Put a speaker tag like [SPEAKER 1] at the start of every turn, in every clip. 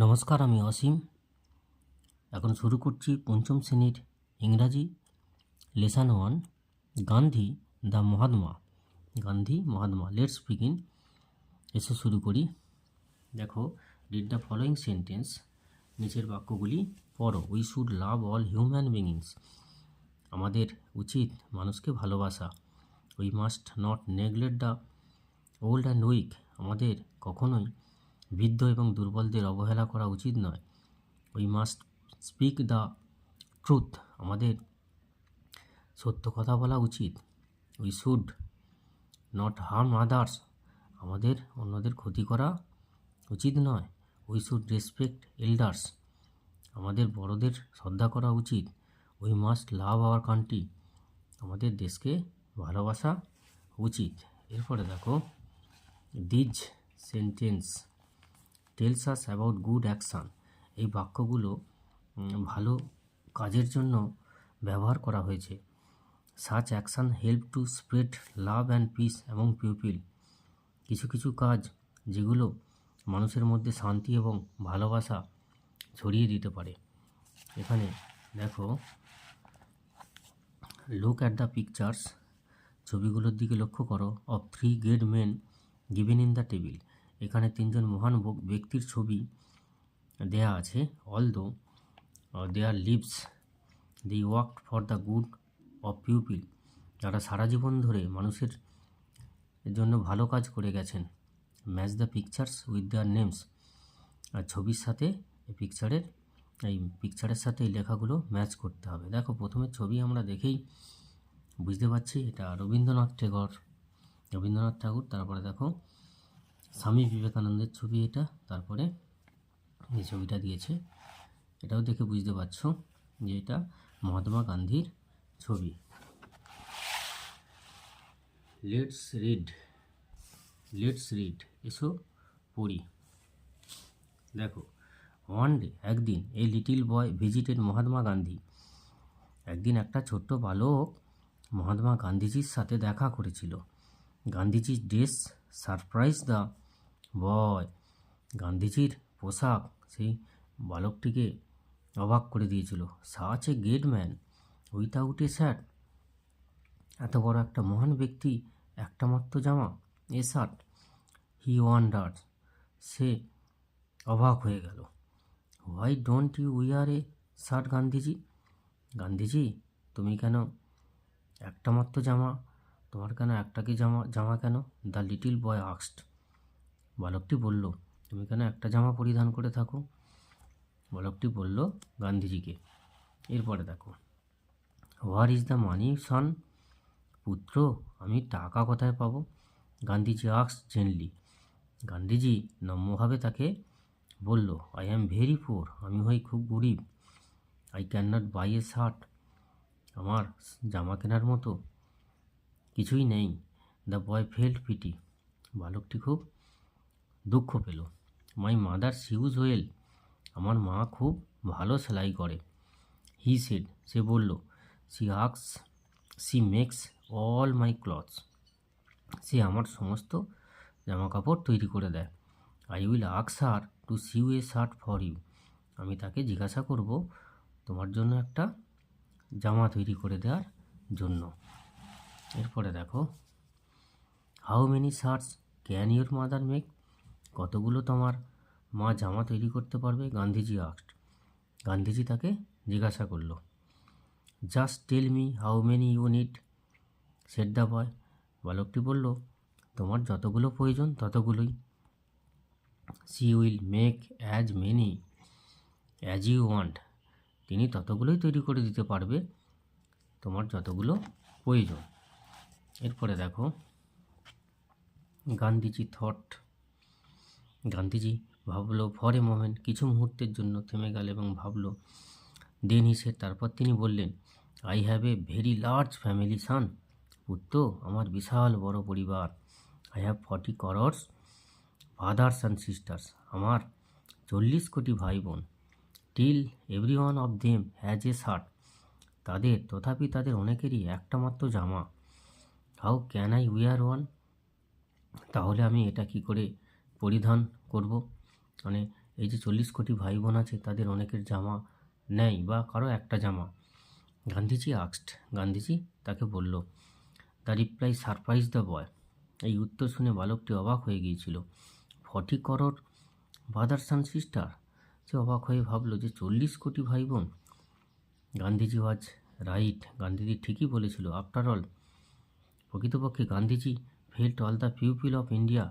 [SPEAKER 1] নমস্কার, আমি অসীম। এখন শুরু করছি পঞ্চম শ্রেণীর ইংরাজি lesson 1, Gandhi the Mahatma. Gandhi Mahatma, let's begin. এসে শুরু করি। দেখো, রিড দ্য ফলোয়িং সেন্টেন্স। নিচের বাক্যগুলি পড়ো। We should love all human beings. আমাদের উচিত মানুষকে ভালোবাসা। We must not neglect the old and weak. আমাদের কখনোই বৃদ্ধ এবং দুর্বলদের অবহেলা করা উচিত নয়। We must speak the truth. আমাদের সত্য কথা বলা উচিত। We should not harm others. আমাদের অন্যদের ক্ষতি করা উচিত নয়। We should respect elders. আমাদের বড়দের শ্রদ্ধা করা উচিত। We must love our country. আমাদের দেশকে ভালোবাসা উচিত। এরপরে দেখো, these sentence tells us about good action. এই বাক্যগুলো ভালো কাজের জন্য ব্যবহার করা হয়েছে। Such action help to spread love and piece among people. কিছু কিছু কাজ যেগুলো মানুষের মধ্যে শান্তি এবং ভালোবাসা ছড়িয়ে দিতে পারে। এখানে দেখো, লুক অ্যাট দ্য পিকচার্স। ছবিগুলোর দিকে লক্ষ্য করো। Of 3 great men given in the table. এখানে তিনজন মহান ব্যক্তির ছবি দেয়া আছে। Although their lives they worked for the good of people. যারা সারা জীবন ধরে মানুষের জন্য ভালো কাজ করে গেছেন। Match the pictures with their names. আর ছবির সাথে এই পিকচারের সাথে এই লেখাগুলো ম্যাচ করতে হবে। দেখো, প্রথমে ছবি আমরা দেখেই বুঝতে পারছি এটা রবীন্দ্রনাথ ঠাকুর। তারপরে দেখো, স্বামী বিবেকানন্দের ছবি এটা। তারপরে এই ছবিটা দিয়েছে, এটাও দেখে বুঝতে পারছো যে এটা মহাত্মা গান্ধীর ছবি। লেটস রিড, এসো পড়ি। দেখো, ওয়ান ডে, একদিন, a little boy visited Mahatma Gandhi. একদিন একটা ছোট্ট বালক মহাত্মা গান্ধীজির সাথে দেখা করেছিল। গান্ধীজির ড্রেস সারপ্রাইজ দ্য বয়। গান্ধীজির পোশাক সেই বালকটিকে অবাক করে দিয়েছিল। Such a great man without A shirt. এত বড় একটা মহান ব্যক্তি, একটা মাত্র জামা, এ শার্ট। হি ওয়ান্ডার, সে অবাক হয়ে গেল। Why don't you wear a shirt Gandhiji. Gandhiji, তুমি কেন একটা মাত্র জামা, তোমার কেন একটাকে জামা কেন? The little boy asked. বালকটি বলল, তুমি কেন একটা জামা পরিধান করে থাকো? বালকটি বলল গান্ধীজিকে। এরপরে দেখো, হোয়ার ইজ দ্য মানি সন। পুত্র, আমি টাকা কোথায় পাবো? Gandhiji asked gently. গান্ধীজি নম্রভাবে তাকে বলল, আই অ্যাম ভেরি পুয়ার। আমি হই খুব গরিব। I can not buy a shirt. আমার জামা কেনার মতো কিছুই নেই। The boy felt pity. বালকটি খুব দুঃখ পেল। My mother sews well. আমার মা খুব ভালো সেলাই করে। হি সেড, সে বলল, she makes all my clothes. সে আমার সমস্ত জামা কাপড় তৈরি করে দেয়। I will ask her to sew a shirt for you. আমি তাকে জিজ্ঞাসা করব তোমার জন্য একটা জামা তৈরি করে দেওয়ার জন্য। এরপরে দেখো, how many shirts can your mother make. কতগুলো তোমার মা জামা তৈরি করতে পারবে? গান্ধীজি আস্কড। গান্ধীজি তাকে জিজ্ঞাসা করল। Just tell me how many you need, said the boy. বালকটি বলল, তোমার যতগুলো প্রয়োজন ততগুলোই। She will make as many as you want. তিনি ততগুলোই তৈরি করে দিতে পারবে তোমার যতগুলো প্রয়োজন। এরপরে দেখো, গান্ধীজি থট। গান্ধীজি ভাবলো ফর এ মোমেন্ট। কিছু মুহূর্তের জন্য থেমে গেল এবং ভাবলো। দেন হি সেড, তারপর তিনি বললেন, I have a very large family son. পুত্র, আমার বিশাল বড় পরিবার। I have 40 crores fathers and sisters. আমার 40 কোটি ভাই বোন। Till every one of them has a shirt. তথাপি তাদের অনেকেরই একটা মাত্র জামা। How can I wear one. তাহলে আমি এটা কি করে পরিধান করব? মানে এই যে 40 কোটি ভাই বোন আছে তাদের অনেকের জামা নেই বা কারো একটা জামা। গান্ধীজি আক্সড, গান্ধীজি তাকে বলল। The reply surprise the boy. এই উত্তর শুনে বালকটি অবাক হয়ে গিয়েছিল। 40 করোড় ব্রাদার্স অ্যান্ড সিস্টার। সে অবাক হয়ে ভাবল যে 40 কোটি ভাই বোন। গান্ধীজি ওয়াজ রাইট, গান্ধীজি ঠিকই বলেছিল। আফটার অল, প্রকৃতপক্ষে Gandhiji felt all the people of India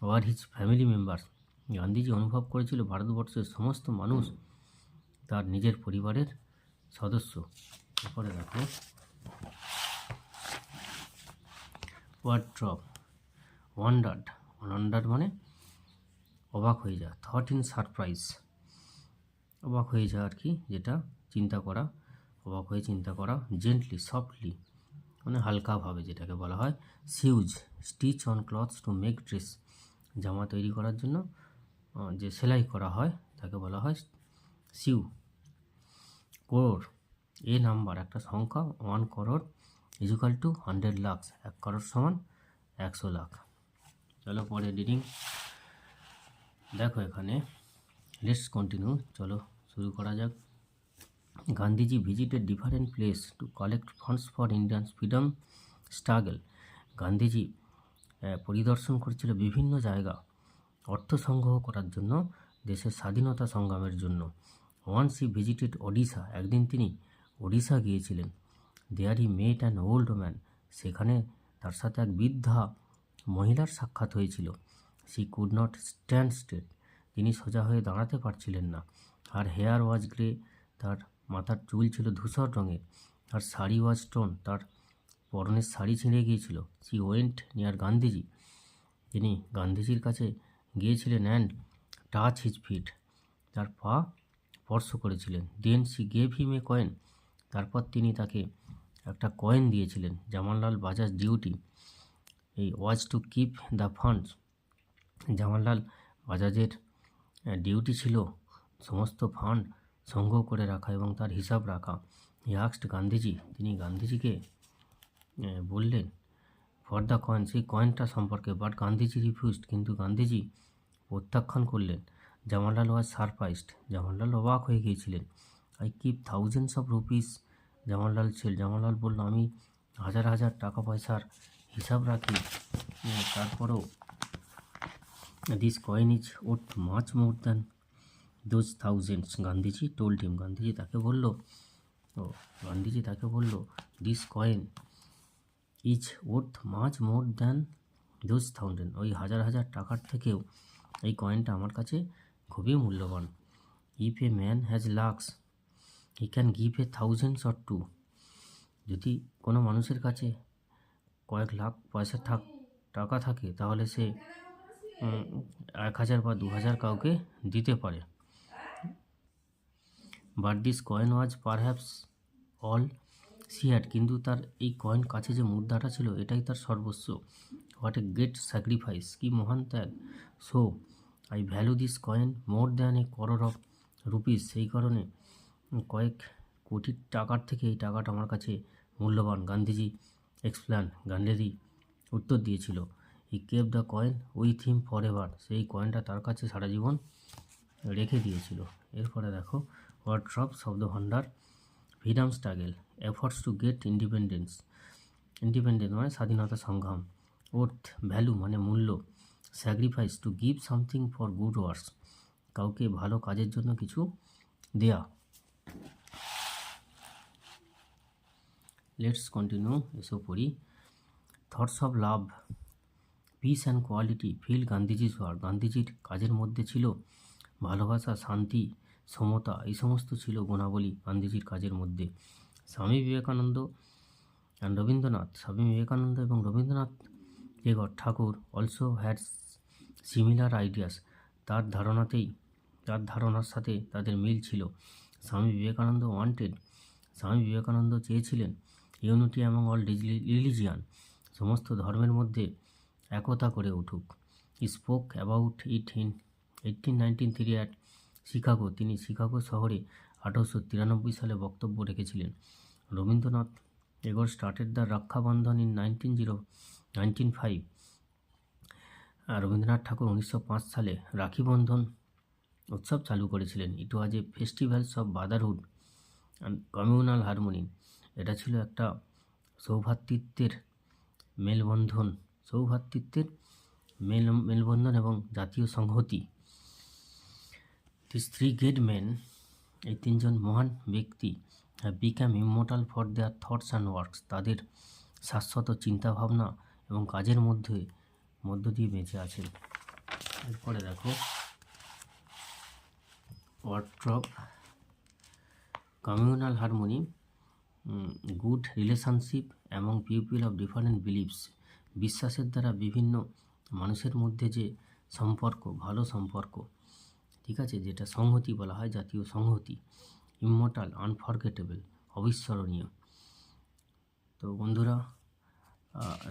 [SPEAKER 1] were his family members. Gandhiji অনুভব করেছিল ভারতবর্ষের সমস্ত মানুষ তার নিজের পরিবারের সদস্য। এরপরে দেখো ওয়ার্ড্রপ, ওয়ান্ডার্ড, ওয়ান্ডার্ড মানে অবাক হয়ে যাওয়া। থট ইন সারপ্রাইজ, অবাক হয়ে যাওয়া আর কি, যেটা চিন্তা করা, অবাক হয়ে চিন্তা করা। জেন্টলি, সফটলি মানে হালকাভাবে যেটাকে বলা হয়। Sews, stitch on clothes to make dress, জামা তৈরি করার জন্য যে সেলাই করা হয় তাকে বলা হয় সিউ। করোড়, এ নাম্বার একটা সংখ্যা, 1 করোড় ইজুকাল টু 100 লাখ, 1 করোড় সমান 100 লাখ। চলো পরে রিডিং দেখো এখানে। লেটস কন্টিনিউ, চলো শুরু করা যাক। Gandhiji visited different place to collect funds for Indian freedom struggle. Gandhiji পরিদর্শন করেছিল বিভিন্ন জায়গা অর্থ সংগ্রহ করার জন্য দেশের স্বাধীনতা সংগ্রামের জন্য। ওয়ান্স হি ভিজিটেড ওডিশা, একদিন তিনি ওডিশা গিয়েছিলেন। দেয়ার হি মেট অ্যান ওল্ড ম্যান, সেখানে তার সাথে এক বৃদ্ধা মহিলার সাক্ষাৎ হয়েছিল। She could not stand straight, তিনি সোজা হয়ে দাঁড়াতে পারছিলেন না। আর হেয়ার ওয়াজ গ্রে, তার মাথার চুল ছিল ধূসর রঙের। আর শাড়ি ওয়াজ টোন, তার পরনের শাড়ি ছিঁড়ে গিয়েছিল। শি ওয়েন্ট নিয়ার গান্ধীজি, তিনি গান্ধীজির কাছে গিয়েছিলেন। অ্যান্ড টাচ হিজ ফিট, তার পা স্পর্শ করেছিলেন। Then she gave him a coin, তারপর তিনি তাকে একটা কয়েন দিয়েছিলেন। জামানলাল বাজাজ ডিউটি, এই was to keep the funds, Jamanlal বাজাজের ডিউটি ছিল সমস্ত ফান্ড সংগ্রহ করে রাখা এবং তার হিসাব রাখা। হি আস্কড গান্ধীজি, তিনি গান্ধীজিকে বললেন ফর দ্য কয়েন, সেই কয়েনটা সম্পর্কে। বাট গান্ধীজি রিফিউজড, কিন্তু গান্ধীজি প্রত্যাখ্যান করলেন। জামানলাল ওয়াজ সারপ্রাইজড, জামানলাল অবাক হয়ে গিয়েছিলেন। I keep thousands of rupees, Jamanlal বলল আমি হাজার হাজার টাকা পয়সার হিসাব রাখি, তারপরেও this coin is worth much more than those thousands, Gandhiji told him, Gandhiji তাকে বলল this coin is worth much more than those thousand, ওই হাজার হাজার টাকার থেকেও এই কয়েনটা আমার কাছে খুবই মূল্যবান। If a man has lakhs he can give a thousands or two, যদি কোনো মানুষের কাছে কয়েক লাখ পয়সা টাকা থাকে তাহলে সে 1000 বা 2000 কাউকে দিতে পারে। But this coin was perhaps all she had, কিন্তু তার এই কয়েন কাছে যে মুদ্রাটা ছিল এটাই তার সর্বস্ব। হোয়াট এ গ্রেট স্যাক্রিফাইস, কি মহান ত্যাগ। So I value this coin more than a crore of rupees, সেই কারণে কয়েক কোটি টাকার থেকে এই টাকাটা আমার কাছে মূল্যবান। গান্ধীজি এক্সপ্লেন, গান্ধীজি উত্তর দিয়েছিল। He kept the coin with him for ever, সেই কয়েনটা তার কাছে সারা জীবন রেখে দিয়েছিল। এরপরে দেখো ওয়ার্ড্রপ শব্দভাণ্ডার। Freedom struggle, efforts to get independence মানে স্বাধীনতা সংগ্রাম। ওর্থ, ভ্যালু মানে মূল্য। Sacrifice, to give something for good works, কাউকে ভালো কাজের জন্য কিছু দেয়া। লেটস কন্টিনিউ, এসো পড়ি। Thoughts of love, peace and quality feel গান্ধীজির ওয়ার্ক, গান্ধীজির কাজের মধ্যে ছিল ভালোবাসা, শান্তি, সমতা, এই সমস্ত ছিল গুণাবলী গান্ধীজির কাজের মধ্যে। স্বামী বিবেকানন্দ এবং রবীন্দ্রনাথ ঠাকুর অলসো হ্যাড সিমিলার আইডিয়াস, তার ধারণার সাথে তাদের মিল ছিল। স্বামী বিবেকানন্দ চেয়েছিলেন ইউনিটি অ্যামং অল রিলিজিয়ান, সমস্ত ধর্মের মধ্যে একতা করে উঠুক। Spoke about it in 1893 at Chicago, তিনি শিকাগো শহরে 1893 সালে বক্তব্য রেখেছিলেন। Rabindranath started the Rakshabandhan in 1905, Rabindranath Thakur 1905 সালে রাখি বন্ধন উৎসব চালু করেছিলেন। It was a festivals of brotherhood and communal harmony. এটা ছিল একটা সৌভ্রাতৃত্বের মেলবন্ধন এবং জাতীয় সংহতি। দিস থ্রি গ্রেট মেন, এই তিনজন মহান ব্যক্তি, become immortal for their thoughts and works, তাদের শাশ্বত চিন্তাভাবনা এবং কাজের মধ্য দিয়ে বেঁচে আছেন। এরপরে দেখো wardrobe, communal harmony, good relationship among people of different believes, বিশ্বাসের দ্বারা বিভিন্ন মানুষের মধ্যে যে সম্পর্ক, ভালো সম্পর্ক, ঠিক আছে, যেটা সংহতি বলা হয়, জাতীয় সংহতি। ইমমর্টাল, আনফরগেটেবল, অবিস্মরণীয়। তো বন্ধুরা,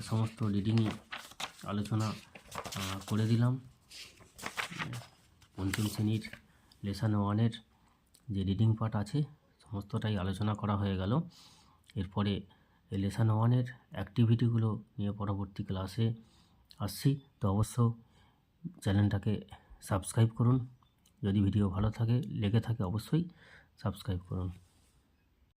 [SPEAKER 1] সমস্ত রিডিংই আলোচনা করে দিলাম। পঞ্চম শ্রেণীর লেসন 1-এর যে রিডিং পার্ট আছে সমস্তটাই আলোচনা করা হয়ে গেল। এরপরে এই লেসন 1-এর অ্যাক্টিভিটিগুলো নিয়ে পরবর্তী ক্লাসে আসছি। তো অবশ্য চ্যানেলটাকে সাবস্ক্রাইব করুন, যদি ভিডিও ভালো লেগে থাকে অবশ্যই সাবস্ক্রাইব করুন।